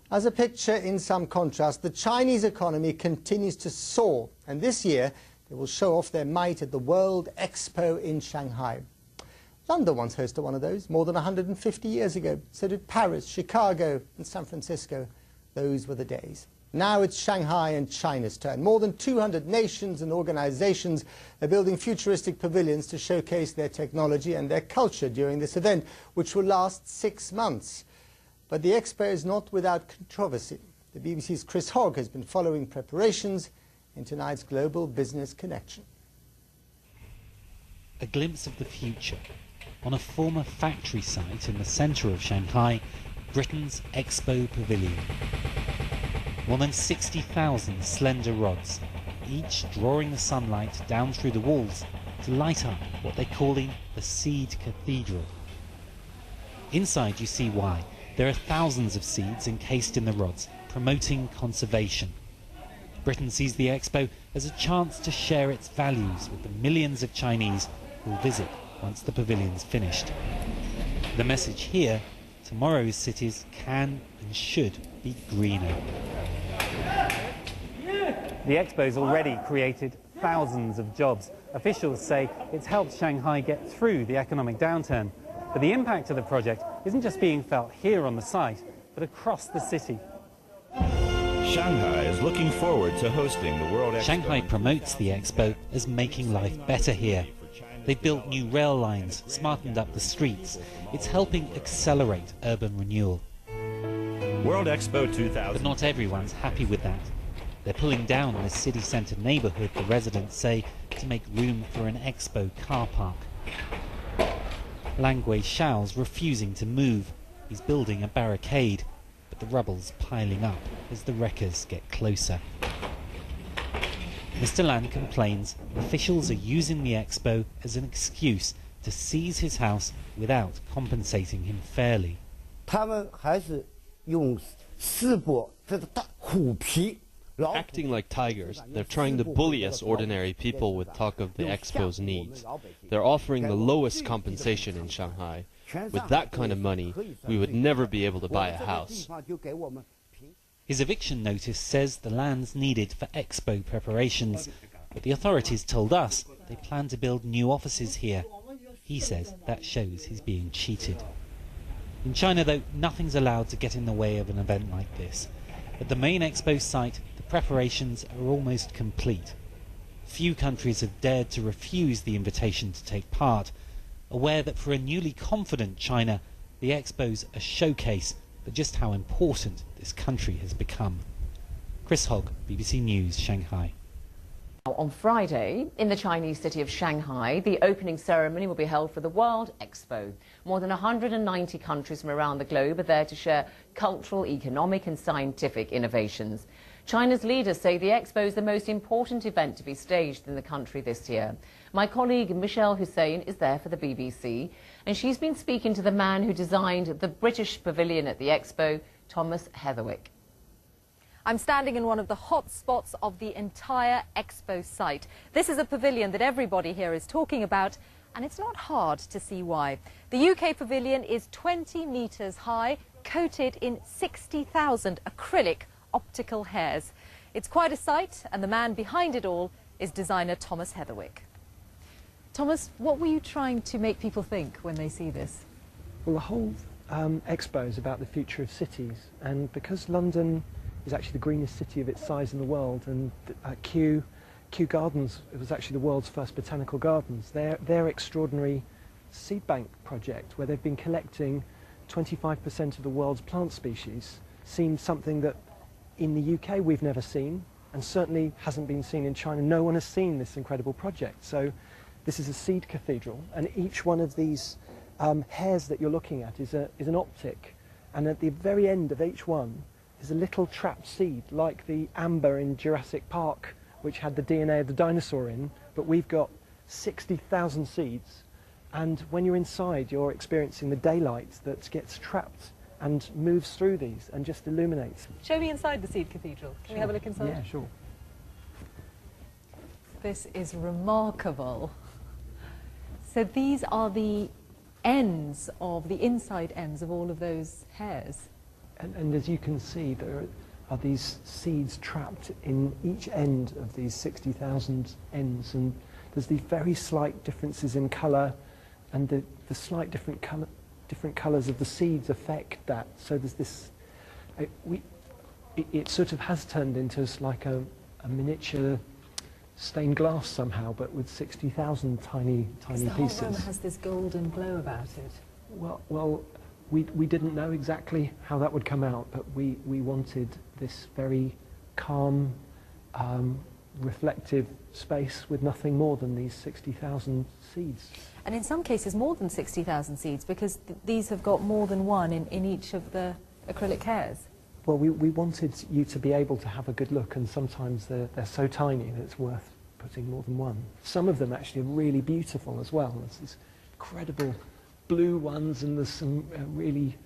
As a picture in some contrast, the Chinese economy continues to soar, and this year they will show off their might at the World Expo in Shanghai. London once hosted one of those more than 150 years ago. So did Paris, Chicago and San Francisco. Those were the days. Now it's Shanghai and China's turn. More than 200 nations and organizations are building futuristic pavilions to showcase their technology and their culture during this event, which will last 6 months. But the expo is not without controversy. The BBC's Chris Hogg has been following preparations in tonight's Global Business Connection. A glimpse of the future on a former factory site in the centre of Shanghai, Britain's Expo Pavilion. More than 60,000 slender rods, each drawing the sunlight down through the walls to light up what they're calling the Seed Cathedral. Inside you see why. There are thousands of seeds encased in the rods, promoting conservation. Britain sees the Expo as a chance to share its values with the millions of Chinese who will visit once the pavilion's finished. The message here, tomorrow's cities can and should be greener. The Expo's already created thousands of jobs. Officials say it's helped Shanghai get through the economic downturn. But the impact of the project isn't just being felt here on the site, but across the city. Shanghai is looking forward to hosting the World Expo. Shanghai promotes the Expo as making life better here. They've built new rail lines, smartened up the streets. It's helping accelerate urban renewal. World Expo 2000. But not everyone's happy with that. They're pulling down the city centre neighbourhood, the residents say, to make room for an Expo car park. Lang Guishao's refusing to move. He's building a barricade, but the rubble's piling up as the wreckers get closer. Mr. Lan complains officials are using the Expo as an excuse to seize his house without compensating him fairly. Acting like tigers, they're trying to bully us ordinary people with talk of the Expo's needs. They're offering the lowest compensation in Shanghai. With that kind of money, we would never be able to buy a house. His eviction notice says the land's needed for Expo preparations, but the authorities told us they plan to build new offices here. He says that shows he's being cheated. In China, though, nothing's allowed to get in the way of an event like this. At the main Expo site, the preparations are almost complete. Few countries have dared to refuse the invitation to take part, aware that for a newly confident China, the Expo's a showcase for just how important this country has become. Chris Hogg, BBC News, Shanghai. On Friday, in the Chinese city of Shanghai, the opening ceremony will be held for the World Expo. More than 190 countries from around the globe are there to share cultural, economic and scientific innovations. China's leaders say the Expo is the most important event to be staged in the country this year. My colleague Michelle Hussein is there for the BBC, and she's been speaking to the man who designed the British pavilion at the Expo, Thomas Heatherwick. I'm standing in one of the hot spots of the entire Expo site. This is a pavilion that everybody here is talking about, and it's not hard to see why. The UK pavilion is 20 metres high, coated in 60,000 acrylic optical hairs. It's quite a sight, and the man behind it all is designer Thomas Heatherwick. Thomas, what were you trying to make people think when they see this? Well, the whole Expo is about the future of cities, and because London is actually the greenest city of its size in the world, and Kew Gardens, it was actually the world's first botanical gardens. Their extraordinary seed bank project, where they've been collecting 25% of the world's plant species, seemed something that in the UK we've never seen, and certainly hasn't been seen in China. No one has seen this incredible project. So this is a seed cathedral, and each one of these hairs that you're looking at is an optic, and at the very end of each one is a little trapped seed, like the amber in Jurassic Park, which had the DNA of the dinosaur in, but we've got 60,000 seeds, and when you're inside, you're experiencing the daylight that gets trapped and moves through these and just illuminates. Show me inside the seed cathedral. Can we have a look inside? Yeah, sure. This is remarkable. So these are the ends of the inside ends of all of those hairs. and as you can see, there are these seeds trapped in each end of these 60,000 ends, and there's these very slight differences in colour, and the slight different colours of the seeds affect that. So there's this, it sort of has turned into like a miniature stained glass somehow, but with 60,000 tiny pieces. The whole room has this golden glow about it. Well, we didn't know exactly how that would come out, but we wanted this very calm, reflective space with nothing more than these 60,000 seeds. And in some cases more than 60,000 seeds, because these have got more than one in each of the acrylic hairs. Well, we wanted you to be able to have a good look, and sometimes they're so tiny that it's worth putting more than one. Some of them actually are really beautiful as well. There's these incredible blue ones, and there's some really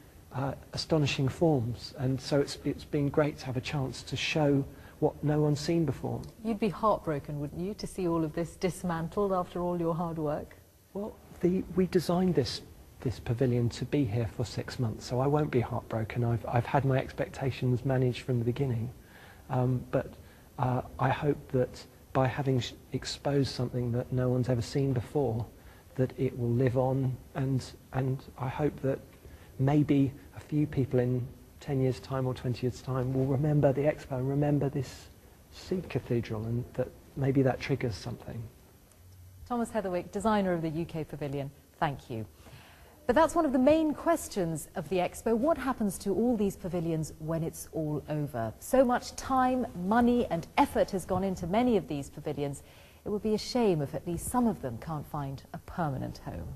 astonishing forms. And so it's been great to have a chance to show what no one's seen before. You'd be heartbroken, wouldn't you, to see all of this dismantled after all your hard work? Well, we designed this pavilion to be here for 6 months, so I won't be heartbroken. I've had my expectations managed from the beginning, but I hope that by having exposed something that no one's ever seen before, that it will live on, and I hope that maybe a few people in 10 years' time or 20 years' time will remember the Expo and remember this seed cathedral, and that maybe that triggers something. Thomas Heatherwick, designer of the UK Pavilion, thank you. But that's one of the main questions of the Expo. What happens to all these pavilions when it's all over? So much time, money and effort has gone into many of these pavilions. It would be a shame if at least some of them can't find a permanent home.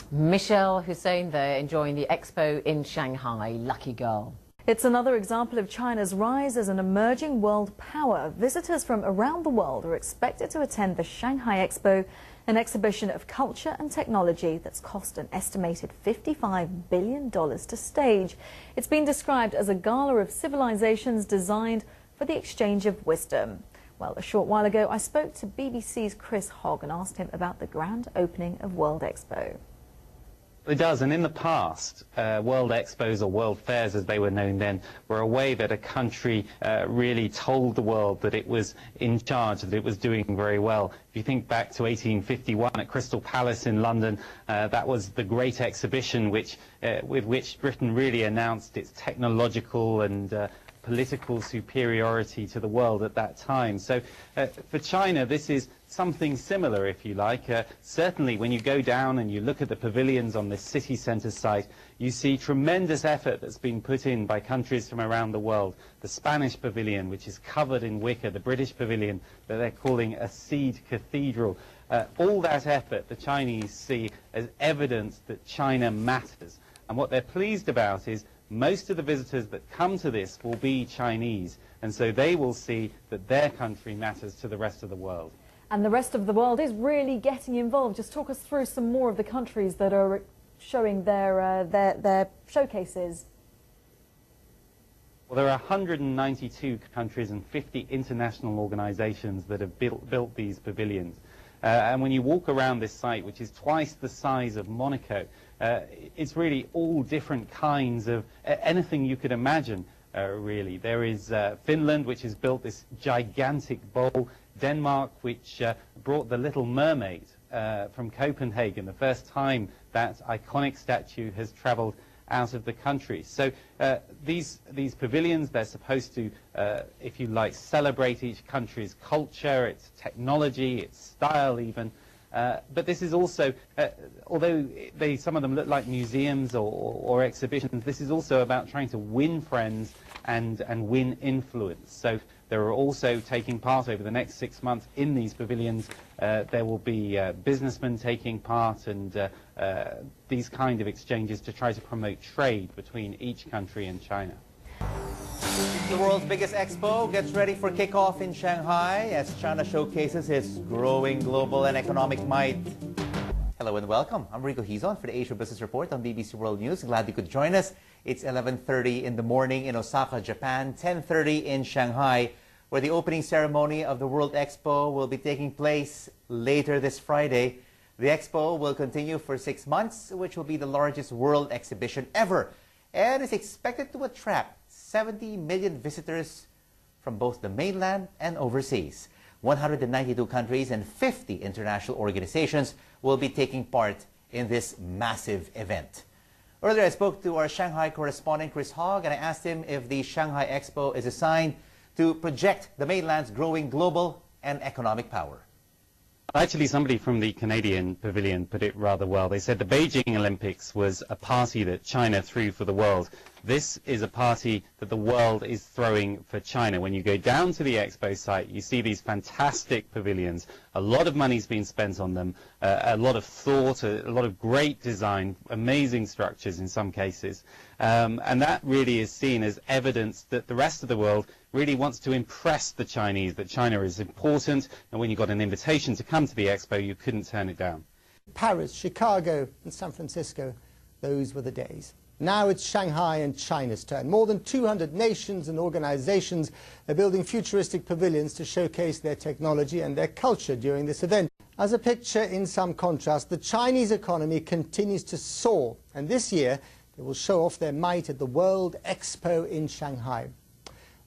Michelle Hussein there, enjoying the Expo in Shanghai. Lucky girl. It's another example of China's rise as an emerging world power. Visitors from around the world are expected to attend the Shanghai EXPO, an exhibition of culture and technology that's cost an estimated $55 billion to stage. It's been described as a gala of civilizations designed for the exchange of wisdom. Well, a short while ago, I spoke to BBC's Chris Hogg and asked him about the grand opening of World Expo. It does, and in the past, World Expos, or World Fairs as they were known then, were a way that a country really told the world that it was in charge, that it was doing very well. If you think back to 1851 at Crystal Palace in London, that was the great exhibition with which Britain really announced its technological and political superiority to the world at that time. So for China, this is something similar, if you like. Certainly when you go down and you look at the pavilions on this city centre site, you see tremendous effort that's been put in by countries from around the world. The Spanish pavilion, which is covered in wicker, the British pavilion that they're calling a seed cathedral. All that effort the Chinese see as evidence that China matters. And what they're pleased about is most of the visitors that come to this will be Chinese, and so they will see that their country matters to the rest of the world. And the rest of the world is really getting involved. Just talk us through some more of the countries that are showing their showcases. Well, there are 192 countries and 50 international organizations that have built these pavilions. And when you walk around this site, which is twice the size of Monaco, it's really all different kinds of anything you could imagine, really. There is Finland, which has built this gigantic bowl. Denmark, which brought the Little Mermaid from Copenhagen, the first time that iconic statue has traveled out of the country. So these pavilions, they're supposed to, if you like, celebrate each country's culture, its technology, its style even. But this is also, although some of them look like museums or exhibitions, this is also about trying to win friends and win influence. So there are also taking part over the next 6 months in these pavilions. There will be businessmen taking part and these kind of exchanges to try to promote trade between each country and China. The world's biggest expo gets ready for kickoff in Shanghai as China showcases its growing global and economic might. Hello and welcome. I'm Rico Hizon for the Asia Business Report on BBC World News. Glad you could join us. It's 11:30 in the morning in Osaka, Japan, 10:30 in Shanghai, where the opening ceremony of the World Expo will be taking place later this Friday. The Expo will continue for 6 months, which will be the largest world exhibition ever. and is expected to attract 70 million visitors from both the mainland and overseas. 192 countries and 50 international organizations will be taking part in this massive event. Earlier, I spoke to our Shanghai correspondent, Chris Hogg, and I asked him if the Shanghai Expo is a sign to project the mainland's growing global and economic power. Actually, somebody from the Canadian pavilion put it rather well. They said the Beijing Olympics was a party that China threw for the world. This is a party that the world is throwing for China. When you go down to the expo site, you see these fantastic pavilions. A lot of money's been spent on them, a lot of thought, a lot of great design, amazing structures in some cases. And that really is seen as evidence that the rest of the world really wants to impress the Chinese, that China is important, and when you got an invitation to come to the expo, you couldn't turn it down. Paris, Chicago and San Francisco, those were the days. Now it's Shanghai and China's turn. More than 200 nations and organizations are building futuristic pavilions to showcase their technology and their culture during this event. As a picture in some contrast, the Chinese economy continues to soar, and this year they will show off their might at the World Expo in Shanghai.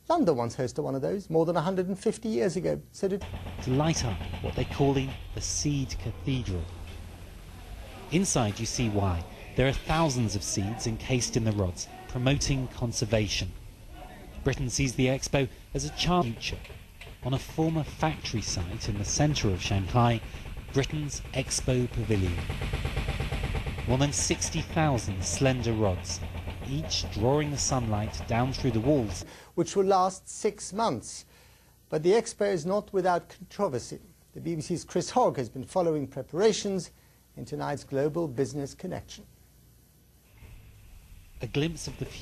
London once hosted one of those more than 150 years ago. So to light up what they're calling the Seed Cathedral. Inside you see why. There are thousands of seeds encased in the rods, promoting conservation. Britain sees the expo as a chance future. On a former factory site in the centre of Shanghai, Britain's Expo Pavilion. More than 60,000 slender rods, each drawing the sunlight down through the walls, which will last 6 months. But the expo is not without controversy. The BBC's Chris Hogg has been following preparations in tonight's Global Business Connection. a glimpse of the future.